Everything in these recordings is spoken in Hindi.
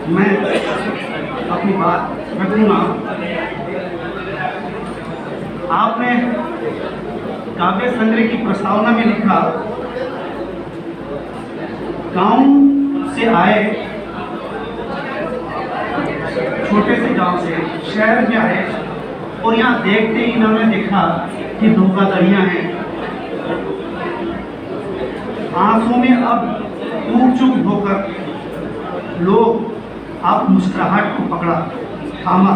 मैं अपनी बात रखूँगा। आपने काव्य संग्रह की प्रस्तावना में लिखा, गांव से आए, छोटे से गांव से शहर में आए और यहाँ देखते ही इन्होंने देखा कि धोखाधड़ियाँ हैं। आंखों में अब टूट चुप होकर लोग आप मुस्कुराहट को पकड़ा, थामा।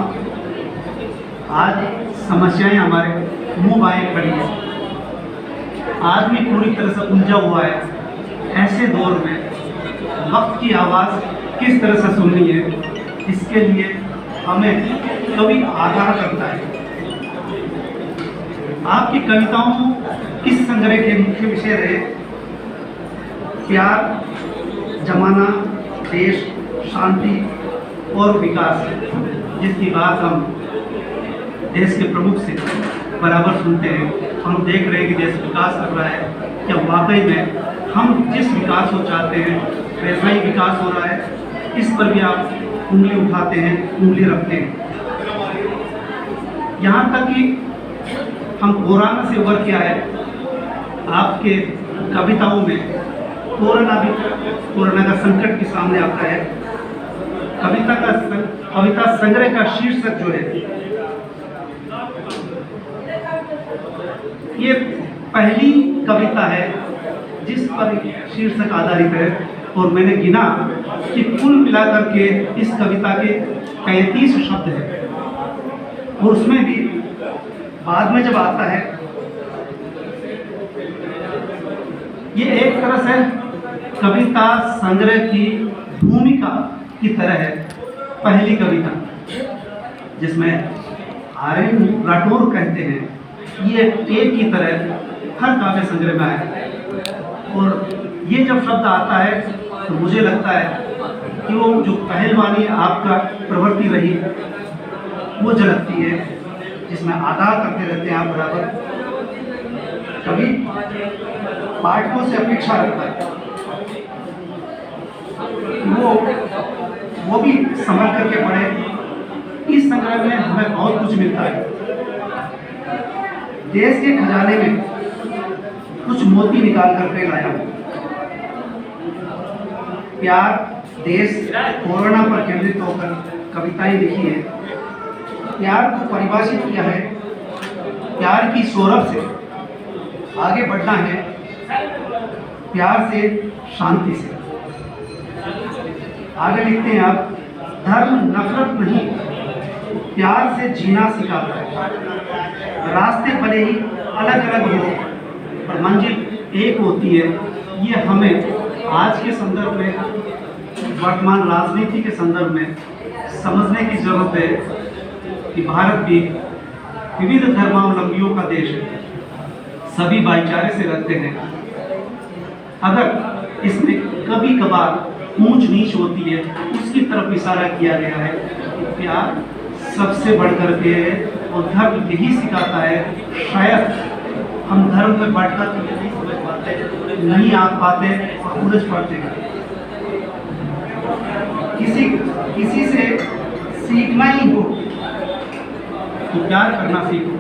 आज समस्याएं हमारे मुंह बाएं खड़ी है। आदमी पूरी तरह से उलझा हुआ है। ऐसे दौर में वक्त की आवाज़ किस तरह से सुननी है, इसके लिए हमें कवि आधार करता है। आपकी कविताओं इस संग्रह के मुख्य विषय रहे प्यार, जमाना, देश, शांति और विकास, जिसकी बात हम देश के प्रमुख से बराबर सुनते हैं। हम देख रहे हैं कि देश विकास कर रहा है। क्या वाकई में हम जिस विकास को चाहते हैं वैसा ही विकास हो रहा है? इस पर भी आप उंगली उठाते हैं, उंगली रखते हैं। यहाँ तक कि हम कोरोना से उभर के आए। आपके कविताओं में कोरोना का संकट भी सामने आता है। कविता संग्रह का शीर्षक जो है, ये पहली कविता है जिस पर शीर्षक आधारित है। और मैंने गिना कि कुल मिलाकर के इस कविता के 35 शब्द हैं। और उसमें भी बाद में जब आता है, ये एक तरह से कविता संग्रह की भूमिका की तरह है। पहली कविता जिसमें आर्यन राठौर कहते हैं, ये एक की तरह हर काव्य संग्रह में आया। और ये जब शब्द आता है तो मुझे लगता है कि वो जो पहलवानी आपका प्रवृत्ति रही वो झलकती है, जिसमें आधार करते रहते हैं आप बराबर। कभी पाठकों से अपेक्षा रखता है वो भी समझ करके पढ़े। इस संग्रह में हमें बहुत कुछ मिलता है। देश के खजाने में कुछ मोती निकाल करके लाया हूँ। प्यार, देश, कोरोना पर केंद्रित होकर कविताएं लिखी है। प्यार को परिभाषित किया है, प्यार की सौरभ से आगे बढ़ना है, प्यार से, शांति से। आगे लिखते हैं आप, धर्म नफरत नहीं, प्यार से जीना सिखाता है। रास्ते भले ही अलग अलग हो पर मंजिल एक होती है। ये हमें आज के संदर्भ में, वर्तमान राजनीति के संदर्भ में समझने की जरूरत है कि भारत भी विविध धर्मावलंबियों का देश है। सभी भाईचारे से रहते हैं। अगर इसमें कभी कभार ऊंच नीच होती है, उसकी तरफ इशारा किया गया है कि प्यार सबसे बढ़कर के है और धर्म यही सिखाता है। शायद हम धर्म में बढ़कर नहीं समझ पाते, नहीं आ पाते और उलझ पड़ते हैं। किसी से सीखना ही हो तो प्यार करना सीखो।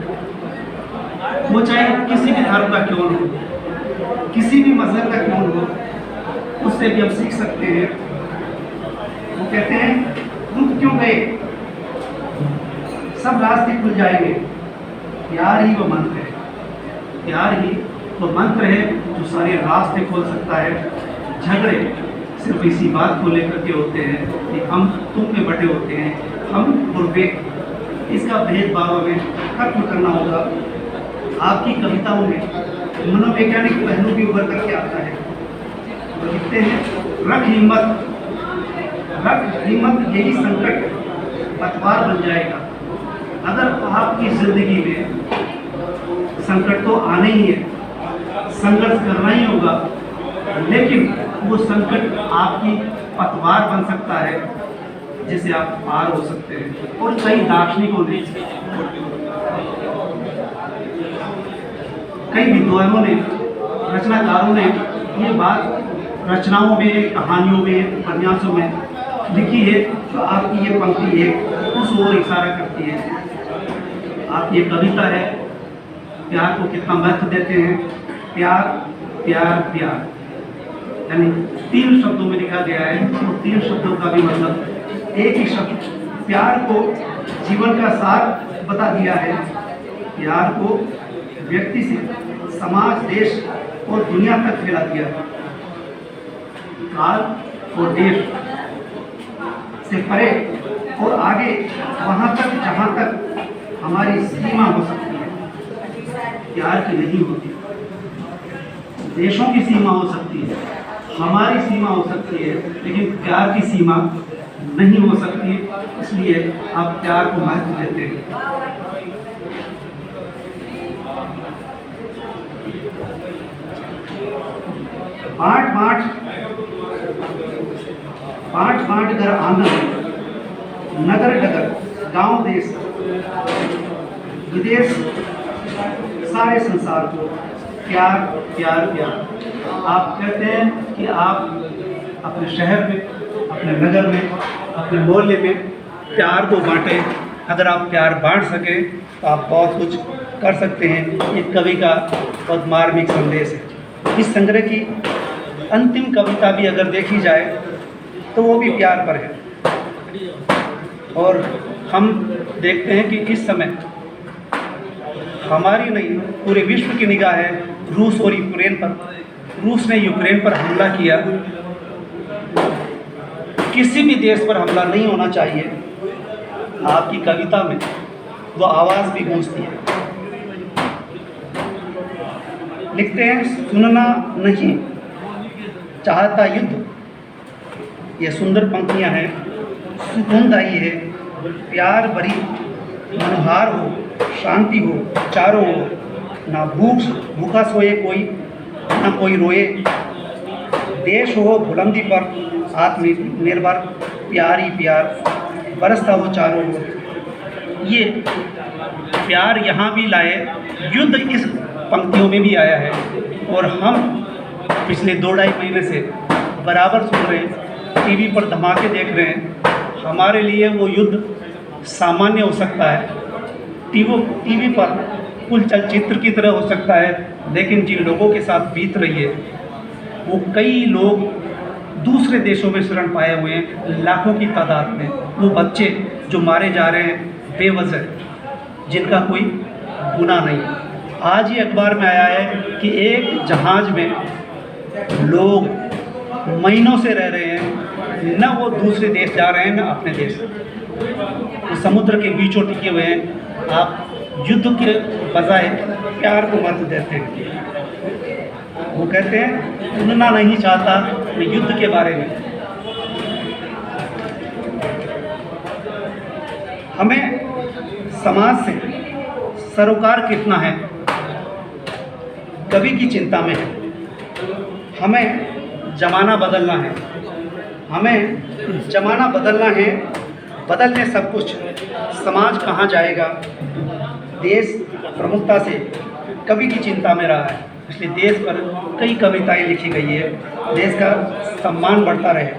वो चाहे किसी भी धर्म का क्यों हो, किसी भी मजहब का क्यों हो, उससे भी हम सीख सकते हैं। वो कहते हैं, रुक क्यों गए, सब रास्ते खुल जाएंगे। प्यार ही वो मंत्र है, प्यार ही वो मंत्र है जो सारे रास्ते खोल सकता है। झगड़े सिर्फ इसी बात को लेकर के होते हैं कि हम तुम में बटे होते हैं, हम और वे। इसका भेदभाव हमें खत्म करना होगा। आपकी कविताओं में मनोवैज्ञानिक पहलू भी उभर करके आता है। तो लिखते हैं, रख हिम्मत, यही संकट पतवार बन जाएगा। अगर आपकी जिंदगी में संकट तो आने ही है, संघर्ष करना ही होगा, लेकिन वो संकट आपकी पतवार बन सकता है जिसे आप पार हो सकते हैं। और कई दार्शनिकों ने, कई विद्वानों ने, रचनाकारों ने ये बात रचनाओं में, कहानियों में, उपन्यासों में देखिए, तो आपकी ये पंक्ति एक उस ओर इशारा करती है। आपकी ये कविता है, प्यार को कितना महत्व देते हैं। प्यार प्यार प्यार, यानी 3 शब्दों में लिखा गया है। तो 3 शब्दों का भी मतलब एक ही शब्द प्यार को जीवन का सार बता दिया है। प्यार को व्यक्ति से समाज, देश और दुनिया तक फैला दिया है। काल और देश से परे और आगे, वहाँ तक जहाँ तक हमारी सीमा हो सकती है, प्यार की नहीं होती। देशों की सीमा हो सकती है, हमारी सीमा हो सकती है, लेकिन प्यार की सीमा नहीं हो सकती। इसलिए आप प्यार को महत्व देते हैं। बाँट बाँट कर आंगन, नगर डगर, गांव देश विदेश, सारे संसार को प्यार प्यार प्यार। आप कहते हैं कि आप अपने शहर में, अपने नगर में, अपने मोहल्ले में प्यार को बांटें। अगर आप प्यार बांट सकें तो आप बहुत कुछ कर सकते हैं। ये कवि का बहुत मार्मिक संदेश है। इस संग्रह की अंतिम कविता भी अगर देखी जाए तो वो भी प्यार पर है। और हम देखते हैं कि इस समय हमारी नहीं, पूरे विश्व की निगाह है रूस और यूक्रेन पर। रूस ने यूक्रेन पर हमला किया। किसी भी देश पर हमला नहीं होना चाहिए। आपकी कविता में वो आवाज़ भी गूंजती है। लिखते हैं, सुनना नहीं चाहता युद्ध। ये सुंदर पंक्तियां हैं, सुकूनदायी है। प्यार भरी मनोहार हो, शांति हो चारों ओर, ना भूखा सोए कोई, ना कोई रोए। देश हो बुलंदी पर आत्मनिर्भर, प्यार ही प्यार बरसता हो चारों ओर। ये प्यार यहाँ भी लाए, युद्ध इस पंक्तियों में भी आया है। और हम पिछले 2-2.5 महीने से बराबर सुन रहे हैं, टीवी पर धमाके देख रहे हैं। हमारे लिए वो युद्ध सामान्य हो सकता है, टीवी पर कुल चलचित्र की तरह हो सकता है, लेकिन जिन लोगों के साथ बीत रही है वो कई लोग दूसरे देशों में शरण पाए हुए हैं, लाखों की तादाद में। वो बच्चे जो मारे जा रहे हैं बेवजह, जिनका कोई गुनाह नहीं। आज ही अखबार में आया है कि एक जहाज़ में लोग महीनों से रह रहे हैं, न वो दूसरे देश जा रहे हैं न अपने देश। वो समुद्र के बीचों टिके हुए हैं। आप युद्ध के बजाय प्यार को महत्व देते हैं। वो कहते हैं, सुनना नहीं चाहता मैं युद्ध के बारे में। हमें समाज से सरोकार कितना है, कवि की चिंता में है। हमें ज़माना बदलना है, हमें ज़माना बदलना है। बदलने सब कुछ, समाज कहाँ जाएगा। देश प्रमुखता से कवि की चिंता में रहा है, इसलिए देश पर कई कविताएं लिखी गई है। देश का सम्मान बढ़ता रहे,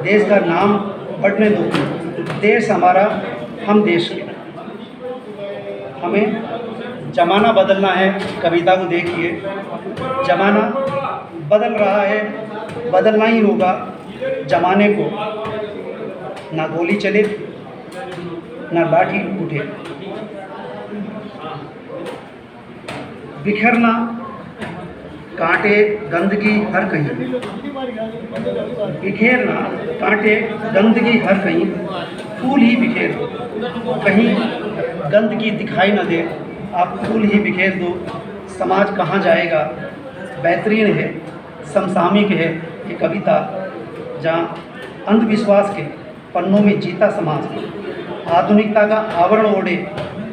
देश का नाम बढ़ने दो। देश हमारा, हम देश के। हमें ज़माना बदलना है। कविता को देखिए, ज़माना बदल रहा है, बदलना ही होगा। ज़माने को ना गोली चले ना लाठी उठे। बिखरना कांटे गंदगी हर कहीं, बिखेरना कांटे गंदगी हर कहीं। फूल ही बिखेर दो, कहीं गंदगी दिखाई न दे। आप फूल ही बिखेर दो, समाज कहाँ जाएगा। बेहतरीन है, समसामयिक है ये कविता, जहाँ अंधविश्वास के पन्नों में जीता समाज आधुनिकता का आवरण ओढ़े।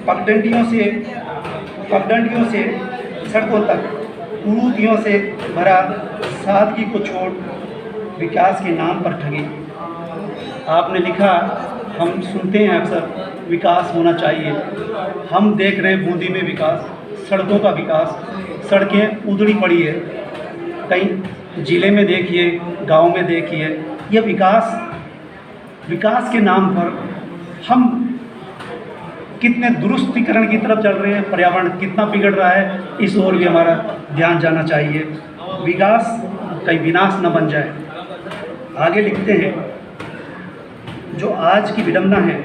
पगडंडियों से सड़कों तक, कुरीतियों से भरा सादगी को छोड़ विकास के नाम पर ठगे। आपने लिखा, हम सुनते हैं अक्सर विकास होना चाहिए। हम देख रहे हैं बूंदी में विकास, सड़कों का विकास। सड़कें उधड़ी पड़ी है, कहीं ज़िले में देखिए, गांव में देखिए। यह विकास विकास के नाम पर हम कितने दुरुस्तीकरण की तरफ चल रहे हैं, पर्यावरण कितना बिगड़ रहा है, इस ओर भी हमारा ध्यान जाना चाहिए। विकास कहीं विनाश न बन जाए। आगे लिखते हैं, जो आज की विडंबना है,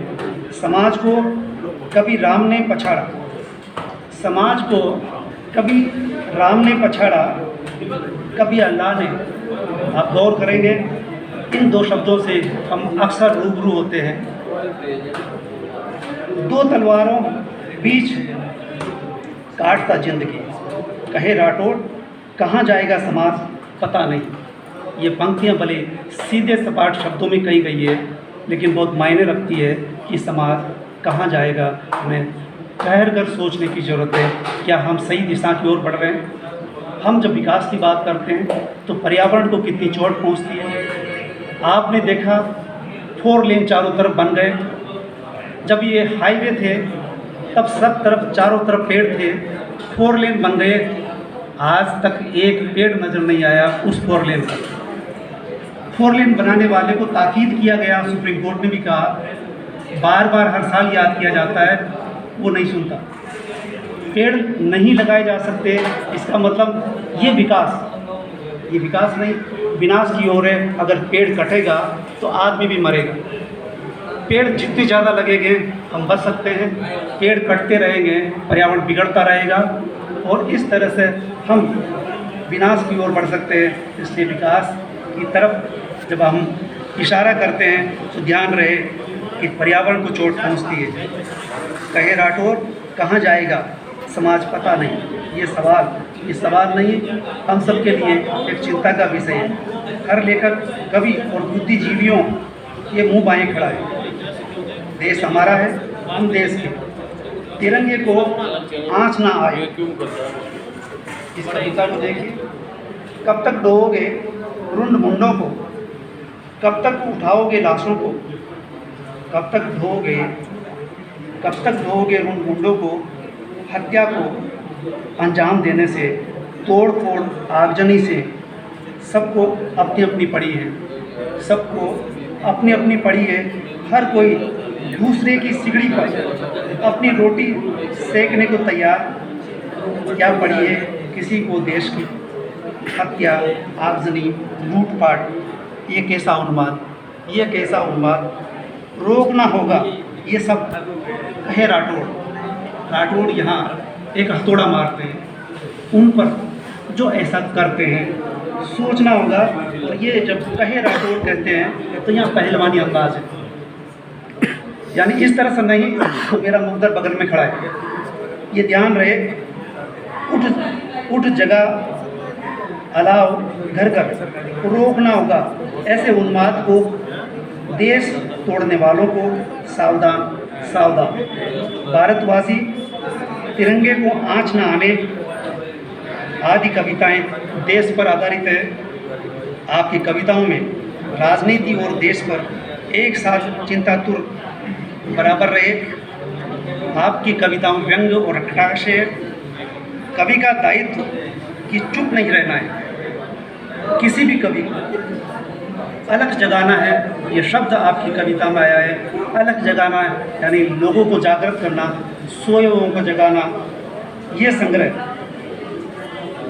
समाज को कभी राम ने पछाड़ा, समाज को कभी राम ने पछाड़ा, कभी अल्लाह ने। आप गौर करेंगे, इन दो शब्दों से हम अक्सर रूबरू होते हैं। दो तलवारों बीच काटता जिंदगी, कहे राठौड़ कहाँ जाएगा समाज पता नहीं। ये पंक्तियाँ भले सीधे सपाट शब्दों में कही गई है, लेकिन बहुत मायने रखती है कि समाज कहाँ जाएगा। हमें ठहर कर सोचने की ज़रूरत है, क्या हम सही दिशा की ओर बढ़ रहे हैं। हम जब विकास की बात करते हैं तो पर्यावरण को कितनी चोट पहुंचती है। आपने देखा 4 लेन चारों तरफ बन गए। जब ये हाईवे थे तब सब तरफ चारों तरफ पेड़ थे, 4 लेन बन गए, आज तक एक पेड़ नज़र नहीं आया उस 4 लेन पर। 4 लेन बनाने वाले को ताकीद किया गया, सुप्रीम कोर्ट ने भी कहा, बार बार हर साल याद किया जाता है, वो नहीं सुनता। पेड़ नहीं लगाए जा सकते, इसका मतलब ये विकास नहीं, विनाश की ओर है। अगर पेड़ कटेगा तो आदमी भी मरेगा। पेड़ जितने ज़्यादा लगेंगे हम बच सकते हैं, पेड़ कटते रहेंगे पर्यावरण बिगड़ता रहेगा और इस तरह से हम विनाश की ओर बढ़ सकते हैं। इसलिए विकास की तरफ जब हम इशारा करते हैं तो ध्यान रहे कि पर्यावरण को चोट पहुंचती है। कहे राठौड़ कहाँ जाएगा समाज पता नहीं। ये सवाल नहीं, हम सब के लिए एक चिंता का विषय है। हर लेखक, कवि और बुद्धिजीवियों ये मुँह बाएँ खड़ा है। देश हमारा है, हम देश के, तिरंगे को आँच ना आए। इस कविता को देखिए, कब तक ढोओगे रुंड मुंडों को, कब तक उठाओगे लाशों को, कब तक ढोओगे रुंड मुंडों को। हत्या को अंजाम देने से, तोड़ फोड़ आगजनी से सबको अपनी अपनी पड़ी है, सबको अपनी अपनी पड़ी है। हर कोई दूसरे की सिगड़ी पर अपनी रोटी सेकने को तैयार क्या पड़ी है। किसी को देश की हत्या, आगजनी, लूटपाट, ये कैसा उन्माद रोकना होगा। ये सब कहे राठौड़ यहाँ एक हथौड़ा मारते हैं उन पर जो ऐसा करते हैं। सोचना होगा, और ये जब कहे राठौड़ कहते हैं तो यहाँ पहलवानी अंदाज है, यानी इस तरह से नहीं तो मेरा मुद्दर बगल में खड़ा है। ये ध्यान रहे, उठ जगह अलाव घर घर रोकना होगा ऐसे उन्माद को, देश तोड़ने वालों को। सावधान भारतवासी, तिरंगे को आँच न आने। आदि कविताएं देश पर आधारित है। आपकी कविताओं में राजनीति और देश पर एक साथ चिंतातुर बराबर रहे। आपकी कविताओं व्यंग और कटाक्ष है। कवि का दायित्व कि चुप नहीं रहना है, किसी भी कवि को अलग जगाना है। ये शब्द आपकी कविता में आया है, अलग जगाना है, यानी लोगों को जागृत करना, सोए हुओं को जगाना। ये संग्रह,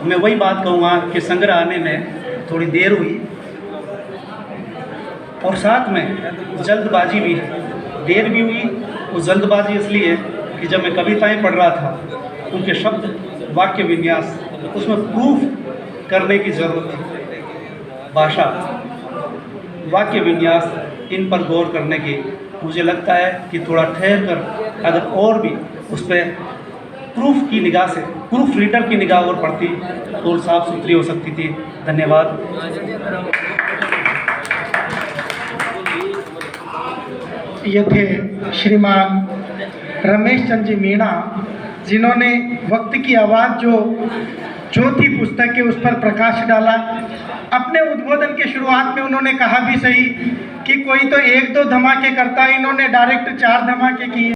मैं वही बात कहूँगा कि संग्रह आने में थोड़ी देर हुई और साथ में जल्दबाजी भी, देर भी हुई। वो जल्दबाजी इसलिए कि जब मैं कविताएं पढ़ रहा था उनके शब्द, वाक्य विन्यास, उसमें प्रूफ करने की ज़रूरत थी। भाषा, वाक्य विन्यास, इन पर गौर करने की मुझे लगता है कि थोड़ा ठहर कर अगर और भी उस पर प्रूफ की निगाह से, प्रूफ रीडर की निगाह और पड़ती तो साफ सुथरी हो सकती थी। धन्यवाद। ये थे श्रीमान रमेश चंद्र जी मीणा, जिन्होंने वक्त की आवाज़ जो चौथी पुस्तक है उस पर प्रकाश डाला। अपने उद्बोधन के शुरुआत में उन्होंने कहा भी सही कि कोई तो 1-2 धमाके करता है, इन्होंने डायरेक्ट 4 धमाके किए।